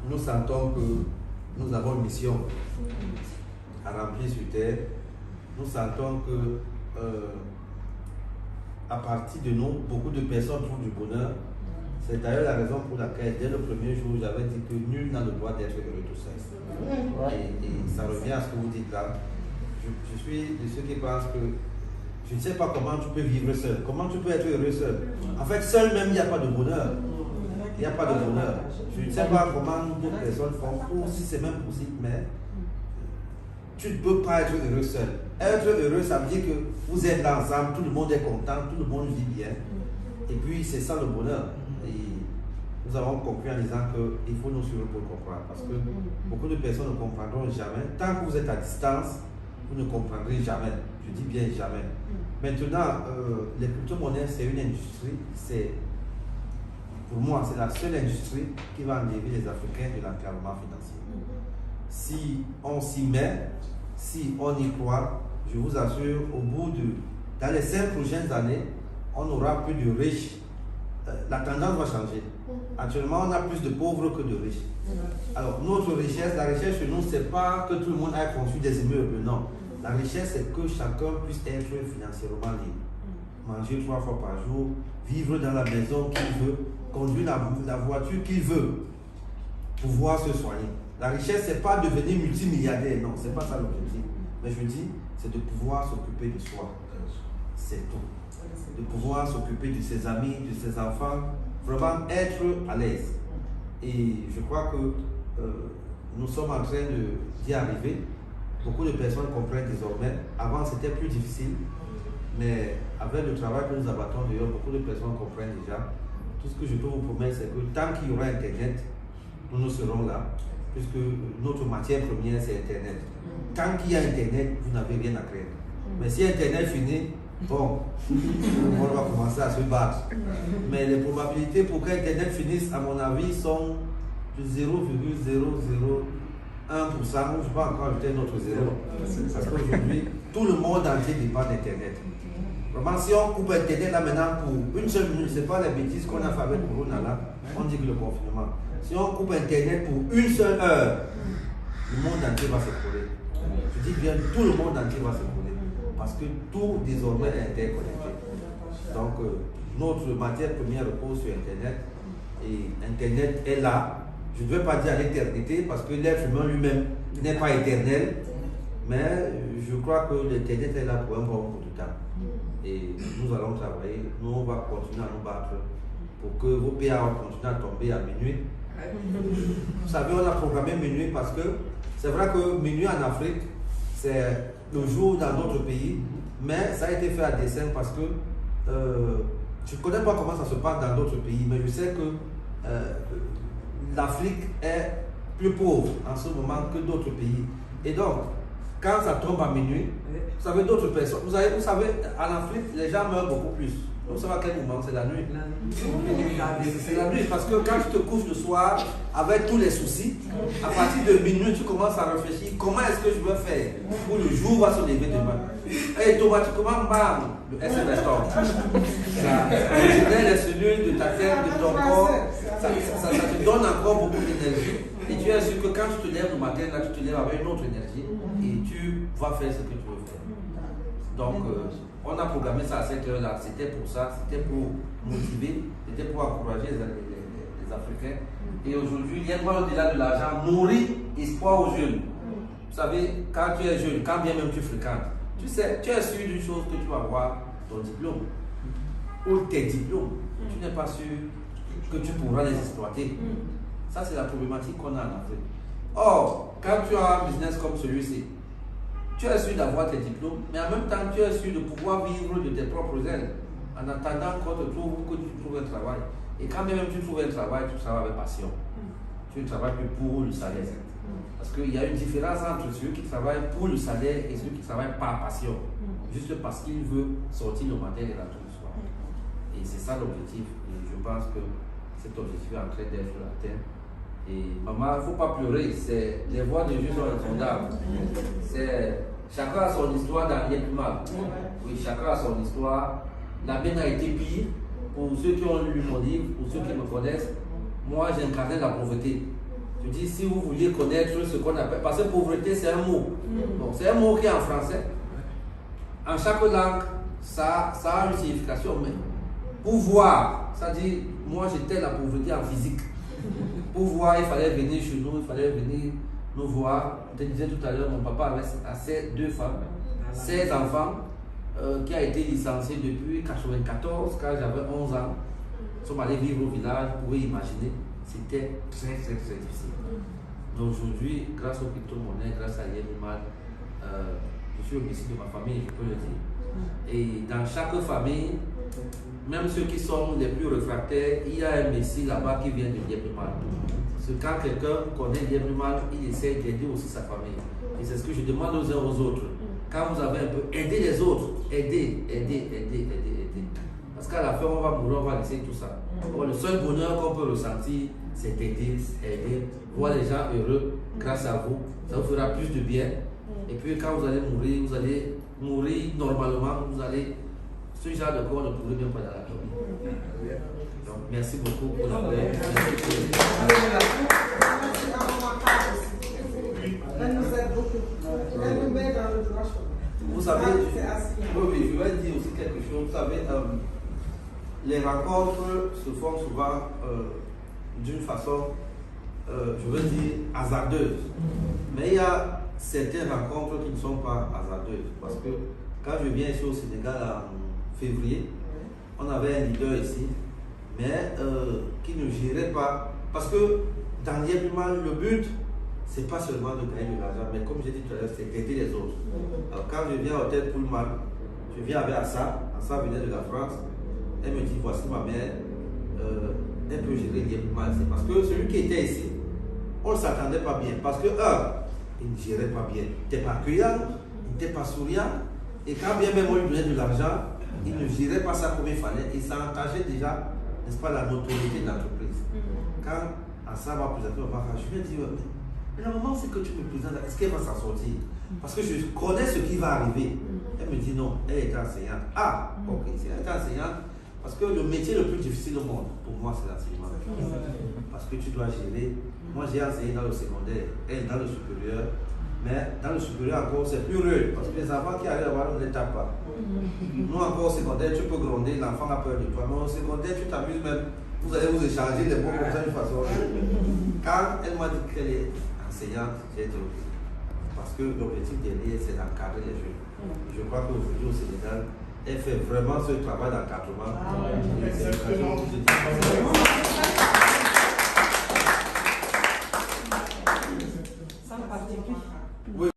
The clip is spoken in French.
nous sentons que nous avons une mission à remplir sur terre. Nous sentons que à partir de nous, beaucoup de personnes trouvent du bonheur. C'est d'ailleurs la raison pour laquelle, dès le premier jour, j'avais dit que nul n'a le droit d'être heureux tout seul. Et ça revient à ce que vous dites là. Je suis de ceux qui pensent que je ne sais pas comment tu peux vivre seul. Comment tu peux être heureux seul? En fait, seul même, il n'y a pas de bonheur. Il n'y a pas de bonheur. Je ne sais pas comment d'autres personnes font, ou si c'est même possible, mais tu ne peux pas être heureux seul. Être heureux, ça veut dire que vous êtes là ensemble, tout le monde est content, tout le monde vit bien. Et puis, c'est ça le bonheur. Et nous avons conclu en disant qu'il faut nous suivre pour comprendre. Parce que beaucoup de personnes ne comprendront jamais. Tant que vous êtes à distance, vous ne comprendrez jamais. Je dis bien jamais. Maintenant, les crypto-monnaies, c'est une industrie. Pour moi, c'est la seule industrie qui va enlever les Africains de l'enclavement financier. Si on s'y met, si on y croit, je vous assure, dans les 5 prochaines années, on n'aura plus de riches. La tendance va changer. Actuellement, on a plus de pauvres que de riches. Alors, notre richesse, la richesse chez nous, ce n'est pas que tout le monde ait conçu des immeubles, non. La richesse, c'est que chacun puisse être financièrement libre. Manger 3 fois par jour, vivre dans la maison qu'il veut, conduire la voiture qu'il veut, pouvoir se soigner. La richesse, ce n'est pas devenir multimilliardaire, non, ce n'est pas ça l'objectif. Mais je dis, c'est de pouvoir s'occuper de soi. C'est tout. De pouvoir s'occuper de ses amis, de ses enfants, vraiment être à l'aise. Et je crois que nous sommes en train d'y arriver. Beaucoup de personnes comprennent désormais. Avant, c'était plus difficile. Mais avec le travail que nous abattons d'ailleurs, beaucoup de personnes comprennent déjà. Tout ce que je peux vous promettre, c'est que tant qu'il y aura Internet, nous serons là. Puisque notre matière première, c'est Internet. Tant qu'il y a Internet, vous n'avez rien à craindre. Mais si Internet finit, bon, on va commencer à se battre. Mais les probabilités pour qu'Internet finisse, à mon avis, sont de 0,001%. Je ne vais pas encore ajouter notre zéro. Parce qu'aujourd'hui, tout le monde entier dépend d'Internet. Vraiment, si on coupe Internet là maintenant pour une seule minute, ce n'est pas la bêtise qu'on a fait avec Corona là, on dit que le confinement. Si on coupe Internet pour une seule heure, le monde entier va s'écrouler. Je dis bien, tout le monde entier va s'écrouler. Parce que tout désormais est interconnecté. Donc, notre matière première repose sur Internet. Et Internet est là. Je ne veux pas dire à l'éternité parce que l'être humain lui-même n'est pas éternel. Mais je crois que l'Internet est là pour un bon bout de temps. Et nous allons travailler. Nous, on va continuer à nous battre pour que vos PA continuent à tomber à minuit. Vous savez, on a programmé minuit parce que c'est vrai que minuit en Afrique, c'est le jour dans d'autres pays, mais ça a été fait à dessein parce que je ne connais pas comment ça se passe dans d'autres pays, mais je sais que l'Afrique est plus pauvre en ce moment que d'autres pays. Et donc, quand ça tombe à minuit, vous savez, d'autres personnes, vous savez, en Afrique, les gens meurent beaucoup plus. Vous savez à quel moment? C'est la nuit. C'est la nuit, parce que quand tu te couches le soir avec tous les soucis, à partir de minuit, tu commences à réfléchir comment est-ce que je vais faire pour le jour va se lever demain. Et automatiquement, bam, le SMS tombe. Ça régénère les cellules de ta tête, de ton corps, ça te donne encore beaucoup d'énergie. Et tu es sûr que quand tu te lèves le matin, là, tu te lèves avec une autre énergie et tu vas faire ce que tu veux faire. Donc, on a programmé ça à cette heure-là. C'était pour ça, c'était pour motiver, c'était pour encourager les Africains. Et aujourd'hui, il y a au-delà de l'argent, nourrir espoir aux jeunes. Vous savez, quand tu es jeune, quand bien même tu fréquentes, tu sais, tu es sûr d'une chose que tu vas avoir ton diplôme ou tes diplômes. Tu n'es pas sûr que tu pourras les exploiter. Ça, c'est la problématique qu'on a en Afrique. Or, quand tu as un business comme celui-ci, tu es sûr d'avoir tes diplômes, mais en même temps, tu es sûr de pouvoir vivre de tes propres ailes, en attendant qu'on te trouve, que tu trouves un travail. Et quand même tu trouves un travail, tu travailles avec passion. Tu ne travailles plus pour le salaire. Parce qu'il y a une différence entre ceux qui travaillent pour le salaire et ceux qui travaillent par passion. Juste parce qu'ils veulent sortir le matin et rentrer le soir. Et c'est ça l'objectif. Et je pense que cet objectif est en train d'être atteint. Et maman, il ne faut pas pleurer, les voix de Dieu sont infondables. Chacun a son histoire dans l'Yépimal. Oui, chacun a son histoire. La mienne a été pire. Pour ceux qui ont lu mon livre, pour ceux qui me connaissent, moi j'incarnais la pauvreté. Je dis, si vous vouliez connaître ce qu'on appelle, parce que pauvreté c'est un mot. Bon, c'est un mot qui est en français. En chaque langue, ça a une signification, mais pouvoir, ça dit, moi j'étais la pauvreté en physique. Pouvoir, il fallait venir chez nous, il fallait venir nous voir. Je te disais tout à l'heure, mon papa avait 2 femmes, 16 enfants, qui a été licencié depuis 1994, quand j'avais 11 ans. Nous sommes allés vivre au village, vous pouvez imaginer, c'était très difficile. Donc aujourd'hui, grâce au crypto-monnaie, grâce à Yemimal, je suis au Messie de ma famille, je peux le dire. Et dans chaque famille, même ceux qui sont les plus réfractaires, il y a un Messie là-bas qui vient de Yemimal. Parce que quand quelqu'un connaît Yemimal, il essaie d'aider aussi sa famille. Et c'est ce que je demande aux uns aux autres. Quand vous avez un peu, aidez les autres, aidez. Parce qu'à la fin, on va mourir, on va laisser tout ça. Le seul bonheur qu'on peut ressentir, c'est d'aider, voir les gens heureux grâce à vous. Ça vous fera plus de bien. Et puis quand vous allez mourir normalement, ce genre de corps ne pourrez même pas dans la tombe. Donc merci beaucoup pour la paix. Elle nous aide beaucoup. Elle nous met dans le droit chemin. Vous savez, oui, je vais dire aussi quelque chose. Vous savez, les rencontres se font souvent d'une façon, je veux dire, hasardeuse. Mais il y a certaines rencontres qui ne sont pas hasardeuses. Parce que quand je viens ici au Sénégal en février, on avait un leader ici, mais qui ne gérait pas. Parce que dans l'Yébimal, le but, c'est pas seulement de gagner de l'argent, mais comme j'ai dit tout à l'heure, c'est d'aider les autres. Alors quand je viens au Hôtel Pullman, je viens avec Assa venait de la France, elle me dit, voici ma mère, elle peut gérer l'Yébimal. C'est parce que celui qui était ici, on ne s'attendait pas bien. Parce que, il ne gérait pas bien. Il n'était pas accueillant, il n'était pas souriant. Et quand bien même on lui donnait de l'argent, il ne gérait pas ça comme il fallait. Et ça entageait déjà, n'est-ce pas, la notoriété de l'entreprise. Quand Assa m'a présenté au Maroc, je lui ai dit, mais le moment c'est que tu me présentes, est-ce qu'elle va s'en sortir? Parce que je connais ce qui va arriver. Elle me dit non, elle est enseignante. Ah, ok, si elle est enseignante, parce que le métier le plus difficile au monde, pour moi, c'est l'enseignement. Parce que tu dois gérer. Moi, j'ai enseigné dans le secondaire, elle dans le supérieur. Mais dans le supérieur encore, c'est plus rude. Parce que les enfants qui arrivent là-bas, on ne les tape pas. Nous, encore au secondaire, tu peux gronder, l'enfant a peur de toi. Mais au secondaire, tu t'amuses même. Vous allez vous échanger les mots comme ça d'une façon. Quand elle m'a dit qu'elle est enseignante, j'ai dit ok. Parce que l'objectif derrière, c'est d'encadrer les jeunes. Je crois qu'aujourd'hui au Sénégal, elle fait vraiment ce travail d'encadrement. Ça ne partit plus.